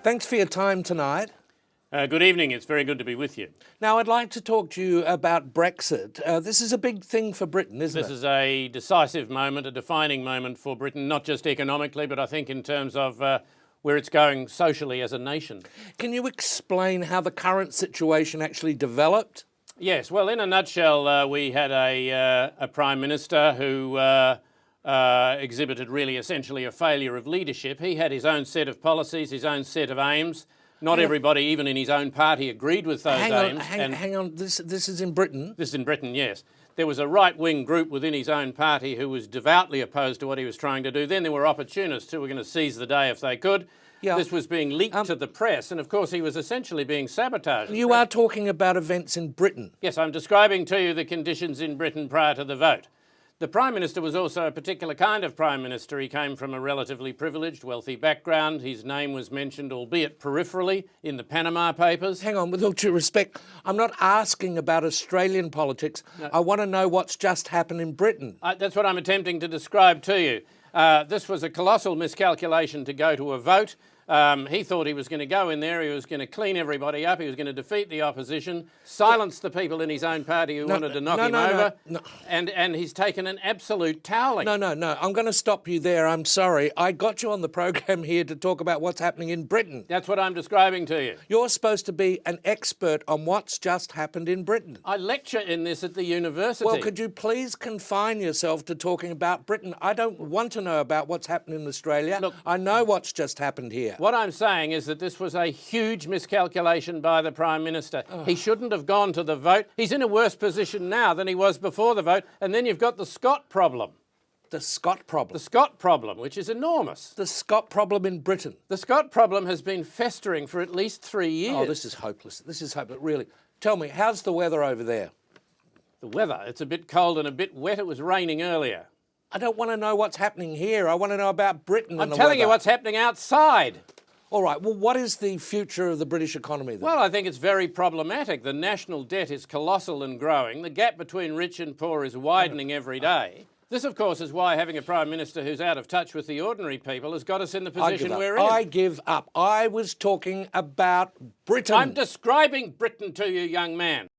Thanks for your time tonight. Good evening. It's very good to be with you. Now, I'd like to talk to you about Brexit. This is a big thing for Britain, isn't it? This is a decisive moment, a defining moment for Britain, not just economically, but I think in terms of where it's going socially as a nation. Can you explain how the current situation actually developed? Yes. Well, in a nutshell, we had a Prime Minister who exhibited really essentially a failure of leadership. He had his own set of policies, his own set of aims. Not everybody, even in his own party, agreed with those aims. Hang on. This is in Britain? This is in Britain, yes. There was a right-wing group within his own party who was devoutly opposed to what he was trying to do. Then there were opportunists who were going to seize the day if they could. Yeah. This was being leaked to the press, and of course he was essentially being sabotaged. You are talking about events in Britain? Yes, I'm describing to you the conditions in Britain prior to the vote. The Prime Minister was also a particular kind of Prime Minister. He came from a relatively privileged, wealthy background. His name was mentioned, albeit peripherally, in the Panama Papers. Hang on, with all due respect, I'm not asking about Australian politics. No. I want to know what's just happened in Britain. That's what I'm attempting to describe to you. This was a colossal miscalculation to go to a vote. He thought he was going to go in there, he was going to clean everybody up, he was going to defeat the opposition, silence the people in his own party who wanted to knock him over, and he's taken an absolute toweling. No, I'm going to stop you there, I'm sorry. I got you on the program here to talk about what's happening in Britain. That's what I'm describing to you. You're supposed to be an expert on what's just happened in Britain. I lecture in this at the university. Well, could you please confine yourself to talking about Britain? I don't want to know about what's happened in Australia. Look, I know what's just happened here. What I'm saying is that this was a huge miscalculation by the Prime Minister. He shouldn't have gone to the vote. He's in a worse position now than he was before the vote. And then you've got the Scott problem. The Scott problem? The Scott problem, which is enormous. The Scott problem in Britain? The Scott problem has been festering for at least 3 years. Oh, this is hopeless. This is hopeless, really. Tell me, how's the weather over there? The weather? It's a bit cold and a bit wet. It was raining earlier. I don't want to know what's happening here. I want to know about Britain and the weather. I'm telling you what's happening outside. All right, well, what is the future of the British economy then? Well, I think it's very problematic. The national debt is colossal and growing. The gap between rich and poor is widening every day. This, of course, is why having a Prime Minister who's out of touch with the ordinary people has got us in the position we're in. I give up. I was talking about Britain. I'm describing Britain to you, young man.